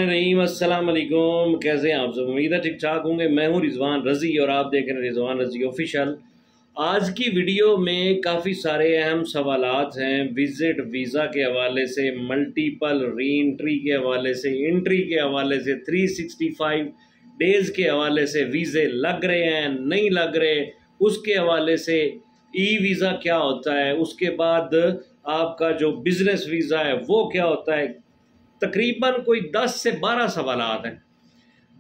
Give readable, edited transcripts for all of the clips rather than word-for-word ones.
बिस्मिल्लाहिर्रहमानिर्रहीम। अस्सलाम वालेकुम। कैसे हैं आप सब? उम्मीद है ठीक ठाक होंगे। मैं हूं रिजवान रज़ी और आप देख रहे हैं रिजवान रज़ी ऑफिशियल। आज की वीडियो में काफ़ी सारे अहम सवालात हैं। विज़िट वीज़ा के हवाले से, मल्टीपल री एंट्री के हवाले से, एंट्री के हवाले से, 365 डेज़ के हवाले से, वीज़े लग रहे हैं नहीं लग रहे उसके हवाले से, ई वीज़ा क्या होता है, उसके बाद आपका जो बिज़नेस वीज़ा है वो क्या होता है। तकरीबन कोई 10 से 12 सवालात हैं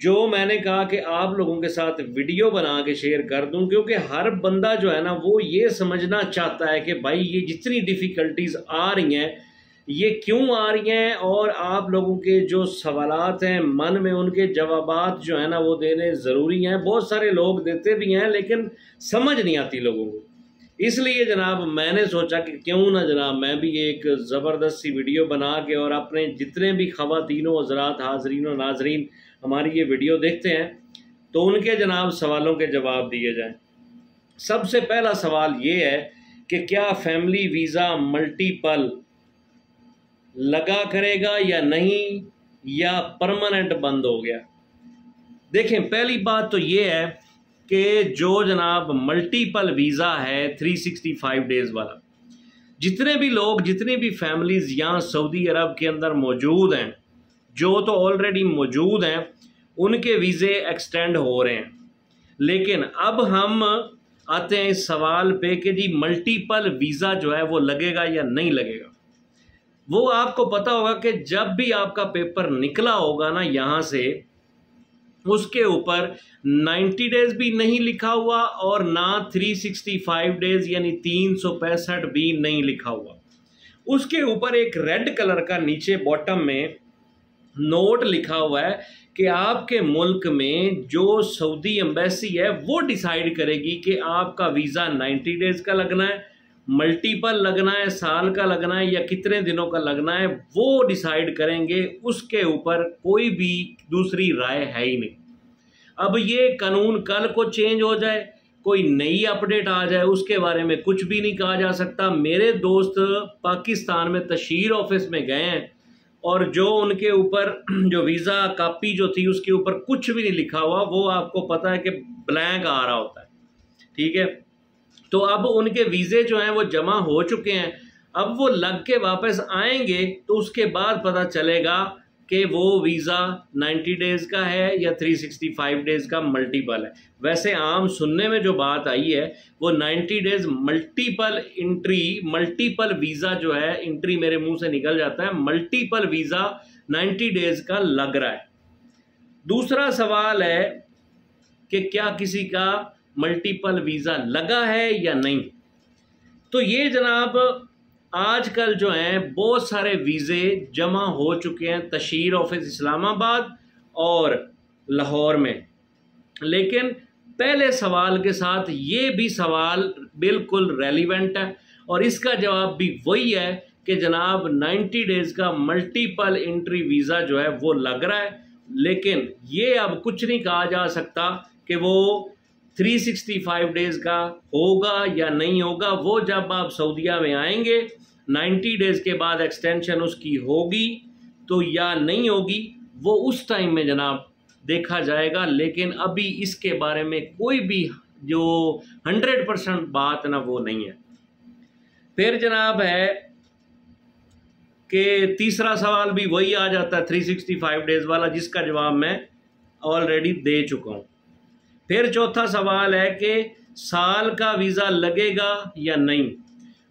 जो मैंने कहा कि आप लोगों के साथ वीडियो बना के शेयर कर दूं, क्योंकि हर बंदा जो है ना वो ये समझना चाहता है कि भाई ये जितनी डिफ़िकल्टीज़ आ रही हैं ये क्यों आ रही हैं, और आप लोगों के जो सवालात हैं मन में उनके जवाबात जो है ना वो देने ज़रूरी हैं। बहुत सारे लोग देते भी हैं लेकिन समझ नहीं आती लोगों को। इसलिए जनाब मैंने सोचा कि क्यों ना जनाब मैं भी एक ज़बरदस्त सी वीडियो बना के और अपने जितने भी ख़वातीनों हज़रात हाज़रीन और नाज़रीन हमारी ये वीडियो देखते हैं तो उनके जनाब सवालों के जवाब दिए जाएं। सबसे पहला सवाल ये है कि क्या फैमिली वीज़ा मल्टीपल लगा करेगा या नहीं, या परमानेंट बंद हो गया। देखें, पहली बात तो ये है कि जो जनाब मल्टीपल वीज़ा है 365 डेज़ वाला, जितने भी लोग, जितनी भी फैमिलीज़ यहाँ सऊदी अरब के अंदर मौजूद हैं, जो तो ऑलरेडी मौजूद हैं उनके वीज़े एक्सटेंड हो रहे हैं। लेकिन अब हम आते हैं इस सवाल पे कि जी मल्टीपल वीज़ा जो है वो लगेगा या नहीं लगेगा। वो आपको पता होगा कि जब भी आपका पेपर निकला होगा ना यहाँ से, उसके ऊपर 90 डेज़ भी नहीं लिखा हुआ और ना 365 डेज़ यानी 365 भी नहीं लिखा हुआ। उसके ऊपर एक रेड कलर का नीचे बॉटम में नोट लिखा हुआ है कि आपके मुल्क में जो सऊदी एम्बेसी है वो डिसाइड करेगी कि आपका वीज़ा 90 डेज़ का लगना है, मल्टीपल लगना है, साल का लगना है या कितने दिनों का लगना है, वो डिसाइड करेंगे। उसके ऊपर कोई भी दूसरी राय है ही नहीं। अब ये कानून कल को चेंज हो जाए, कोई नई अपडेट आ जाए, उसके बारे में कुछ भी नहीं कहा जा सकता। मेरे दोस्त पाकिस्तान में तशहीर ऑफिस में गए हैं और जो उनके ऊपर जो वीज़ा कापी जो थी उसके ऊपर कुछ भी नहीं लिखा हुआ, वो आपको पता है कि ब्लैंक आ रहा होता है, ठीक है। तो अब उनके वीज़े जो हैं वो जमा हो चुके हैं, अब वो लग के वापस आएंगे तो उसके बाद पता चलेगा कि वो वीज़ा 90 डेज़ का है या 365 डेज़ का मल्टीपल है। वैसे आम सुनने में जो बात आई है वो 90 days multiple entry, multiple visa जो है, एंट्री मेरे मुंह से निकल जाता है, मल्टीपल वीज़ा 90 डेज़ का लग रहा है। दूसरा सवाल है कि क्या किसी का मल्टीपल वीज़ा लगा है या नहीं। तो ये जनाब आजकल जो हैं बहुत सारे वीज़े जमा हो चुके हैं तशहीर ऑफिस इस्लामाबाद और लाहौर में। लेकिन पहले सवाल के साथ ये भी सवाल बिल्कुल रेलिवेंट है और इसका जवाब भी वही है कि जनाब 90 डेज़ का मल्टीपल एंट्री वीज़ा जो है वो लग रहा है। लेकिन ये अब कुछ नहीं कहा जा सकता कि वो 365 डेज़ का होगा या नहीं होगा। वो जब आप सऊदीया में आएंगे 90 डेज़ के बाद एक्सटेंशन उसकी होगी तो या नहीं होगी, वो उस टाइम में जनाब देखा जाएगा। लेकिन अभी इसके बारे में कोई भी जो 100% बात ना वो नहीं है। फिर जनाब है कि तीसरा सवाल भी वही आ जाता है 365 डेज़ वाला, जिसका जवाब मैं ऑलरेडी दे चुका हूँ। फिर चौथा सवाल है कि साल का वीज़ा लगेगा या नहीं।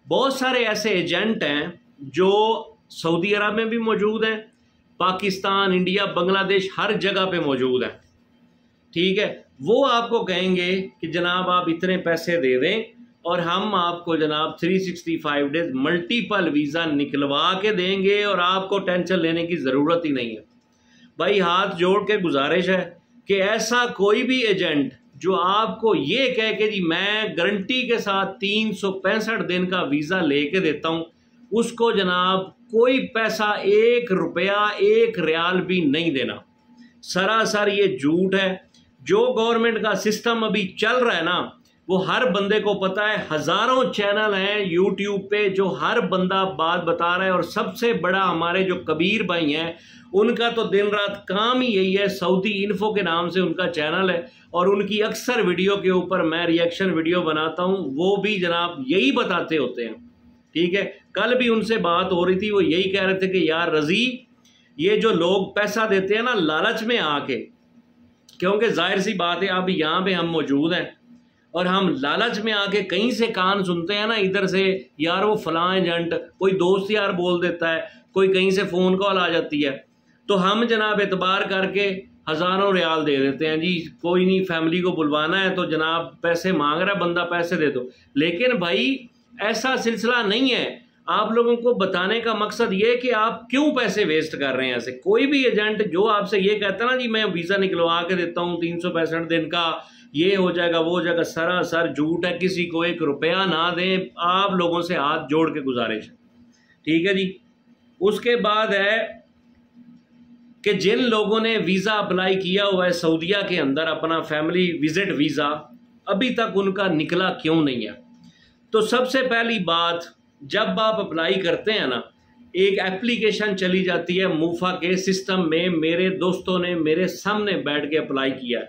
बहुत सारे ऐसे एजेंट हैं जो सऊदी अरब में भी मौजूद हैं, पाकिस्तान, इंडिया, बांग्लादेश, हर जगह पे मौजूद हैं, ठीक है। वो आपको कहेंगे कि जनाब आप इतने पैसे दे दें और हम आपको जनाब 365 डेज़ मल्टीपल वीज़ा निकलवा के देंगे और आपको टेंशन लेने की ज़रूरत ही नहीं है। भाई हाथ जोड़ के गुजारिश है कि ऐसा कोई भी एजेंट जो आपको ये कहे कि जी मैं गारंटी के साथ 365 दिन का वीज़ा लेके देता हूँ, उसको जनाब कोई पैसा, 1 रुपया, 1 रियाल भी नहीं देना। सरासर ये झूठ है। जो गवर्नमेंट का सिस्टम अभी चल रहा है ना, वो हर बंदे को पता है। हज़ारों चैनल हैं यूट्यूब पे जो हर बंदा बात बता रहा है। और सबसे बड़ा हमारे जो कबीर भाई हैं, उनका तो दिन रात काम ही यही है, सऊदी इन्फो के नाम से उनका चैनल है। और उनकी अक्सर वीडियो के ऊपर मैं रिएक्शन वीडियो बनाता हूँ, वो भी जनाब यही बताते होते हैं। ठीक है, कल भी उनसे बात हो रही थी, वो यही कह रहे थे कि यार रजी, ये जो लोग पैसा देते हैं ना लालच में आके, क्योंकि जाहिर सी बात है अब यहाँ पे हम मौजूद हैं और हम लालच में आके कहीं से कान सुनते हैं ना, इधर से यार वो फलां एजेंट, कोई दोस्त यार बोल देता है, कोई कहीं से फ़ोन कॉल आ जाती है, तो हम जनाब एतबार करके हज़ारों रियाल दे देते हैं। जी कोई नहीं, फैमिली को बुलवाना है तो जनाब पैसे मांग रहा है बंदा, पैसे दे दो। लेकिन भाई ऐसा सिलसिला नहीं है। आप लोगों को बताने का मकसद ये है कि आप क्यों पैसे वेस्ट कर रहे हैं ऐसे। कोई भी एजेंट जो आपसे ये कहता है ना जी मैं वीज़ा निकलवा के देता हूँ 365 दिन का, ये हो जाएगा वो हो जाएगा, सरासर झूठ है। किसी को 1 रुपया ना दें, आप लोगों से हाथ जोड़ के गुजारिश। ठीक है जी। उसके बाद है कि जिन लोगों ने वीज़ा अप्लाई किया हुआ है सऊदीया के अंदर, अपना फैमिली विजिट वीज़ा, अभी तक उनका निकला क्यों नहीं है। तो सबसे पहली बात, जब आप अप्लाई करते हैं ना, एक एप्लीकेशन चली जाती है मूफा के सिस्टम में। मेरे दोस्तों ने मेरे सामने बैठ के अप्लाई किया।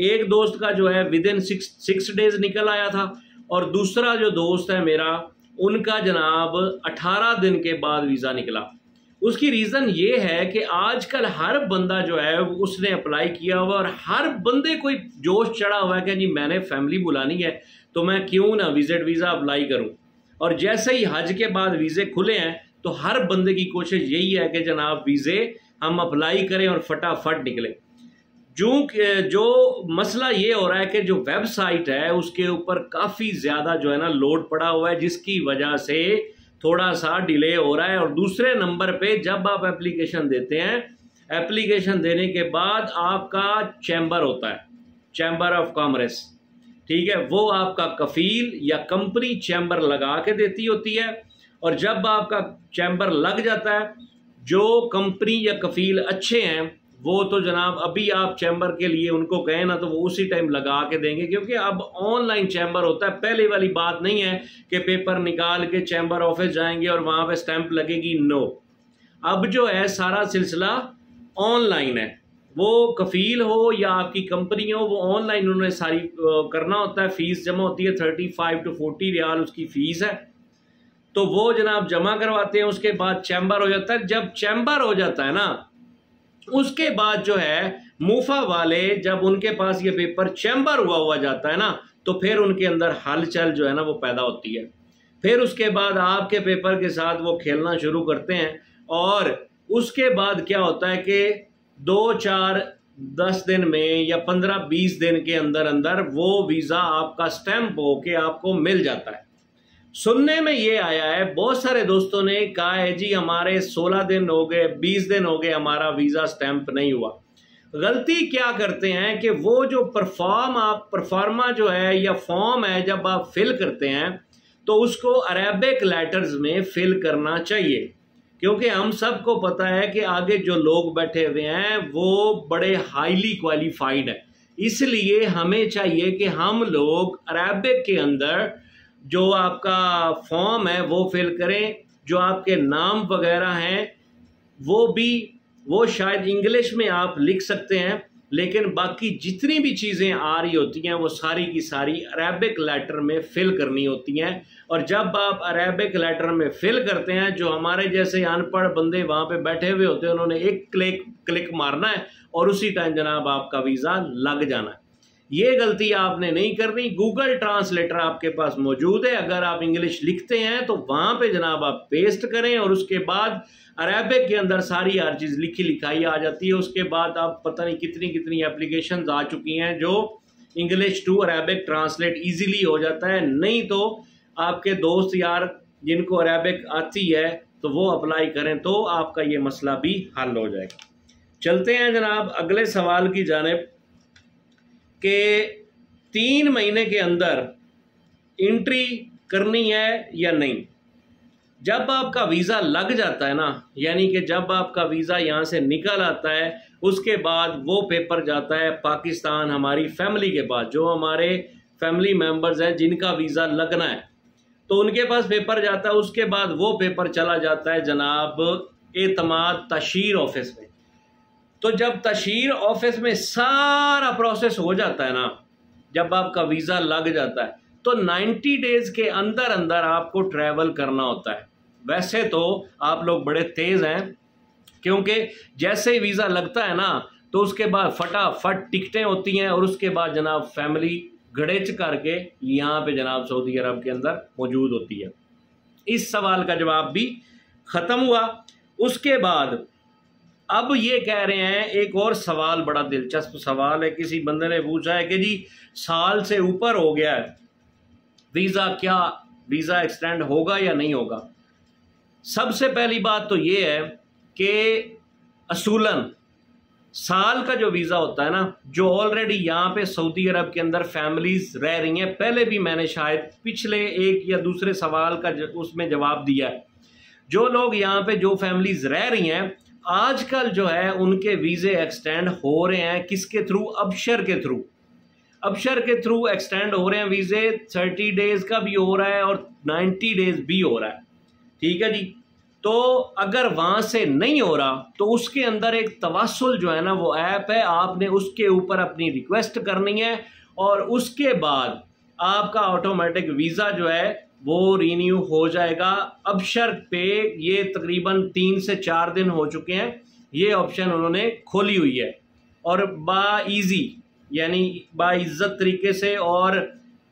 एक दोस्त का जो है विदिन 6 डेज निकल आया था, और दूसरा जो दोस्त है मेरा, उनका जनाब 18 दिन के बाद वीज़ा निकला। उसकी रीज़न ये है कि आजकल हर बंदा जो है उसने अप्लाई किया हुआ, और हर बंदे को जोश चढ़ा हुआ है कि जी मैंने फैमिली बुलानी है तो मैं क्यों ना विजिट वीज़ा अप्लाई करूं। और जैसे ही हज के बाद वीज़े खुले हैं तो हर बंदे की कोशिश यही है कि जनाब वीज़े हम अप्लाई करें और फटाफट निकले। जो मसला ये हो रहा है कि जो वेबसाइट है उसके ऊपर काफ़ी ज़्यादा जो है ना लोड पड़ा हुआ है, जिसकी वजह से थोड़ा सा डिले हो रहा है। और दूसरे नंबर पे जब आप एप्लीकेशन देते हैं, एप्लीकेशन देने के बाद आपका चैम्बर होता है, चैम्बर ऑफ कॉमर्स, ठीक है, वो आपका कफील या कंपनी चैम्बर लगा के देती होती है। और जब आपका चैम्बर लग जाता है, जो कंपनी या कफील अच्छे हैं वो तो जनाब अभी आप चैम्बर के लिए उनको कहें ना तो वो उसी टाइम लगा के देंगे, क्योंकि अब ऑनलाइन चैम्बर होता है। पहले वाली बात नहीं है कि पेपर निकाल के चैम्बर ऑफिस जाएंगे और वहाँ पे स्टैंप लगेगी, नो। अब जो है सारा सिलसिला ऑनलाइन है। वो कफील हो या आपकी कंपनी हो, वो ऑनलाइन उन्होंने सारी करना होता है। फ़ीस जमा होती है 35 to 40 रियाल उसकी फ़ीस है, तो वो जनाब जमा करवाते हैं। उसके बाद चैम्बर हो जाता है। जब चैम्बर हो जाता है ना, उसके बाद जो है मूफा वाले, जब उनके पास ये पेपर चैम्बर हुआ जाता है ना, तो फिर उनके अंदर हलचल जो है ना वो पैदा होती है। फिर उसके बाद आपके पेपर के साथ वो खेलना शुरू करते हैं। और उसके बाद क्या होता है कि 2, 4, 10 दिन में या 15-20 दिन के अंदर अंदर वो वीज़ा आपका स्टैंप होके आपको मिल जाता है। सुनने में ये आया है, बहुत सारे दोस्तों ने कहा है जी हमारे 16 दिन हो गए, 20 दिन हो गए, हमारा वीज़ा स्टैंप नहीं हुआ। गलती क्या करते हैं कि वो जो परफॉर्मा जो है या फॉर्म है, जब आप फिल करते हैं तो उसको अरेबिक लेटर्स में फिल करना चाहिए, क्योंकि हम सबको पता है कि आगे जो लोग बैठे हुए हैं वो बड़े हाईली क्वालिफाइड हैं। इसलिए हमें चाहिए कि हम लोग अरेबिक के अंदर जो आपका फॉर्म है वो फिल करें। जो आपके नाम वगैरह हैं वो शायद इंग्लिश में आप लिख सकते हैं, लेकिन बाकी जितनी भी चीज़ें आ रही होती हैं वो सारी की सारी अरेबिक लेटर में फिल करनी होती हैं। और जब आप अरेबिक लेटर में फिल करते हैं, जो हमारे जैसे अनपढ़ बंदे वहाँ पे बैठे हुए होते हैं, उन्होंने एक क्लिक मारना है और उसी टाइम जनाब आपका वीज़ा लग जाना है। ये गलती आपने नहीं करनी। गूगल ट्रांसलेटर आपके पास मौजूद है, अगर आप इंग्लिश लिखते हैं तो वहाँ पे जनाब आप पेस्ट करें और उसके बाद अरेबिक के अंदर सारी हर चीज़ लिखी लिखाई आ जाती है। उसके बाद आप पता नहीं कितनी एप्लीकेशंस आ चुकी हैं जो English to Arabic translate easily हो जाता है। नहीं तो आपके दोस्त यार जिनको अरेबिक आती है तो वो अप्लाई करें तो आपका ये मसला भी हल हो जाएगा। चलते हैं जनाब अगले सवाल की जानिब कि 3 महीने के अंदर एंट्री करनी है या नहीं। जब आपका वीज़ा लग जाता है ना, यानी कि जब आपका वीज़ा यहाँ से निकल आता है, उसके बाद वो पेपर जाता है पाकिस्तान हमारी फैमिली के पास। जो हमारे फैमिली मेम्बर्स हैं जिनका वीज़ा लगना है, तो उनके पास पेपर जाता है। उसके बाद वो पेपर चला जाता है जनाब एतमाद तशहीर ऑफिस में। तो जब तशहीर ऑफिस में सारा प्रोसेस हो जाता है ना, जब आपका वीज़ा लग जाता है, तो 90 डेज़ के अंदर अंदर आपको ट्रैवल करना होता है। वैसे तो आप लोग बड़े तेज़ हैं, क्योंकि जैसे ही वीज़ा लगता है ना तो उसके बाद फटाफट टिकटें होती हैं और उसके बाद जनाब फैमिली गड़ेच करके यहाँ पे जनाब सऊदी अरब के अंदर मौजूद होती है। इस सवाल का जवाब भी ख़त्म हुआ। उसके बाद अब ये कह रहे हैं, एक और सवाल बड़ा दिलचस्प सवाल है, किसी बंदे ने पूछा है कि जी साल से ऊपर हो गया है वीज़ा, क्या वीज़ा एक्सटेंड होगा या नहीं होगा। सबसे पहली बात तो ये है कि असूलन साल का जो वीज़ा होता है ना, जो ऑलरेडी यहाँ पे सऊदी अरब के अंदर फैमिलीज रह रही हैं, पहले भी मैंने शायद पिछले एक या दूसरे सवाल का उसमें जवाब दिया है, जो लोग यहाँ पे जो फैमिलीज रह रही हैं आजकल जो है उनके वीज़े एक्सटेंड हो रहे हैं। किसके थ्रू? अबशर के थ्रू। अबशर के थ्रू एक्सटेंड हो रहे हैं वीज़े। 30 डेज़ का भी हो रहा है और 90 डेज़ भी हो रहा है। ठीक है जी। तो अगर वहाँ से नहीं हो रहा तो उसके अंदर एक तवासुल जो है ना वो ऐप है, आपने उसके ऊपर अपनी रिक्वेस्ट करनी है और उसके बाद आपका ऑटोमेटिक वीज़ा जो है वो रीन्यू हो जाएगा। अबशर पे ये तकरीबन 3 से 4 दिन हो चुके हैं, ये ऑप्शन उन्होंने खोली हुई है और बाईजी यानी बाइज्जत तरीके से और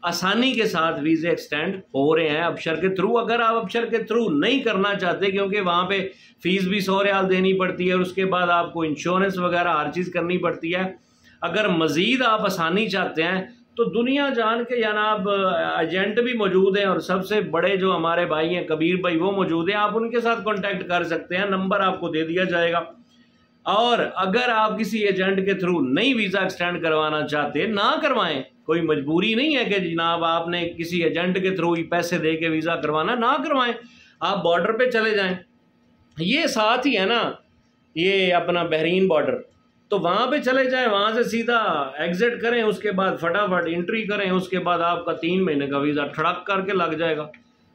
आसानी के साथ वीज़े एक्सटेंड हो रहे हैं अबशर के थ्रू। अगर आप अबशर के थ्रू नहीं करना चाहते, क्योंकि वहाँ पे फ़ीस भी 100 रियाल देनी पड़ती है और उसके बाद आपको इंश्योरेंस वगैरह हर चीज़ करनी पड़ती है, अगर मज़ीद आप आसानी चाहते हैं तो दुनिया जान के जनाब एजेंट भी मौजूद हैं और सबसे बड़े जो हमारे भाई हैं कबीर भाई वो मौजूद हैं, आप उनके साथ कॉन्टैक्ट कर सकते हैं, नंबर आपको दे दिया जाएगा। और अगर आप किसी एजेंट के थ्रू नहीं वीज़ा एक्सटेंड करवाना चाहते, ना करवाएं, कोई मजबूरी नहीं है कि जनाब आपने किसी एजेंट के थ्रू ही पैसे दे के वीज़ा करवाना, ना करवाएं, आप बॉर्डर पे चले जाएं। ये साथ ही है ना ये अपना बहरीन बॉर्डर, तो वहाँ पे चले जाएं, वहाँ से सीधा एग्जिट करें, उसके बाद फटाफट एंट्री करें, उसके बाद आपका 3 महीने का वीज़ा ठड़क करके लग जाएगा।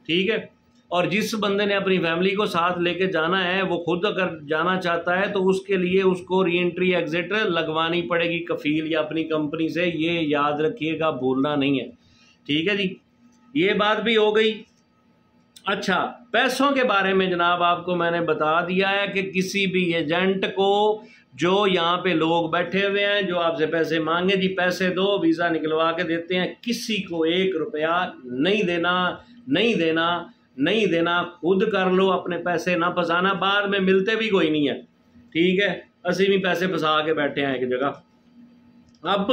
ठीक है। और जिस बंदे ने अपनी फैमिली को साथ लेके जाना है वो खुद अगर जाना चाहता है तो उसके लिए उसको री एंट्री एग्जिट लगवानी पड़ेगी कफील या अपनी कंपनी से, ये याद रखिएगा, भूलना नहीं है। ठीक है जी, ये बात भी हो गई। अच्छा, पैसों के बारे में जनाब आपको मैंने बता दिया है कि किसी भी एजेंट को, जो यहाँ पे लोग बैठे हुए हैं जो आपसे पैसे मांगे, जी पैसे दो वीज़ा निकलवा के देते हैं, किसी को 1 रुपया नहीं देना, नहीं देना, नहीं देना, खुद कर लो, अपने पैसे ना फंसाना, बाद में मिलते भी कोई नहीं है। ठीक है, असी भी पैसे फंसा के बैठे हैं एक जगह। अब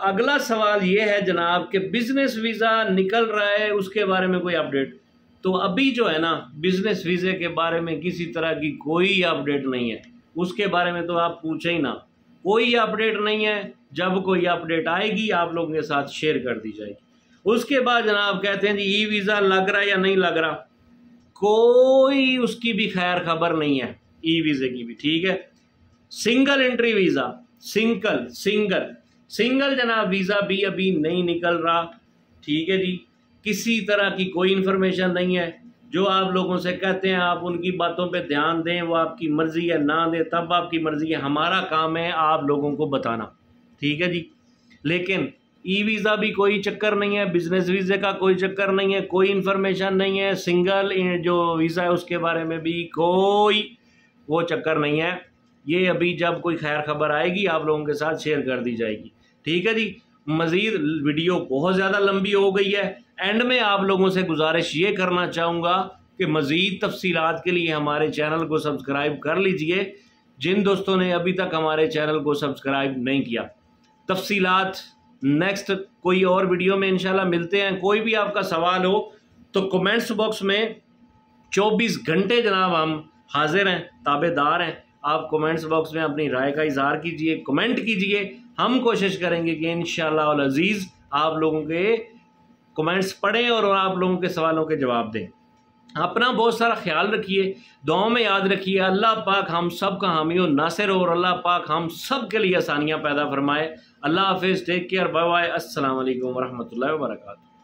अगला सवाल ये है जनाब कि बिजनेस वीज़ा निकल रहा है, उसके बारे में कोई अपडेट? तो अभी जो है ना बिजनेस वीज़े के बारे में किसी तरह की कोई अपडेट नहीं है, उसके बारे में तो आप पूछे ही ना, कोई अपडेट नहीं है। जब कोई अपडेट आएगी आप लोगों के साथ शेयर कर दी जाएगी। उसके बाद जनाब कहते हैं जी ई वीज़ा लग रहा है या नहीं लग रहा, कोई उसकी भी खैर खबर नहीं है ई वीज़े की भी। ठीक है, सिंगल एंट्री वीज़ा, सिंगल जनाब वीज़ा भी अभी नहीं निकल रहा। ठीक है जी, किसी तरह की कोई इन्फॉर्मेशन नहीं है। जो आप लोगों से कहते हैं आप उनकी बातों पे ध्यान दें, वो आपकी मर्ज़ी है, ना दें तब आपकी मर्ज़ी है, हमारा काम है आप लोगों को बताना। ठीक है जी, लेकिन ई वीज़ा भी कोई चक्कर नहीं है, बिजनेस वीज़े का कोई चक्कर नहीं है, कोई इन्फॉर्मेशन नहीं है, सिंगल जो वीज़ा है उसके बारे में भी कोई वो चक्कर नहीं है। ये अभी जब कोई खैर खबर आएगी आप लोगों के साथ शेयर कर दी जाएगी। ठीक है जी, मज़ीद वीडियो बहुत ज़्यादा लंबी हो गई है। एंड में आप लोगों से गुजारिश ये करना चाहूँगा कि मज़ीद तफसीलात के लिए हमारे चैनल को सब्सक्राइब कर लीजिए, जिन दोस्तों ने अभी तक हमारे चैनल को सब्सक्राइब नहीं किया। तफसीलात नेक्स्ट कोई और वीडियो में इंशाल्लाह मिलते हैं। कोई भी आपका सवाल हो तो कमेंट्स बॉक्स में 24 घंटे जनाब हम हाजिर हैं, ताबेदार हैं। आप कमेंट्स बॉक्स में अपनी राय का इजहार कीजिए, कमेंट कीजिए, हम कोशिश करेंगे कि इंशाल्लाह अल अज़ीज़ आप लोगों के कमेंट्स पढ़ें और आप लोगों के सवालों के जवाब दें। अपना बहुत सारा ख्याल रखिए, दुआओं में याद रखिए। अल्लाह पाक हम सब का हामी और नासिर हो, और अल्लाह पाक हम सब के लिए आसानियाँ पैदा फरमाए। अल्लाह हाफिज़, टेक केयर, बाय बाय, अस्सलाम वालेकुम वरहमतुल्लाहि वबरकातुहू।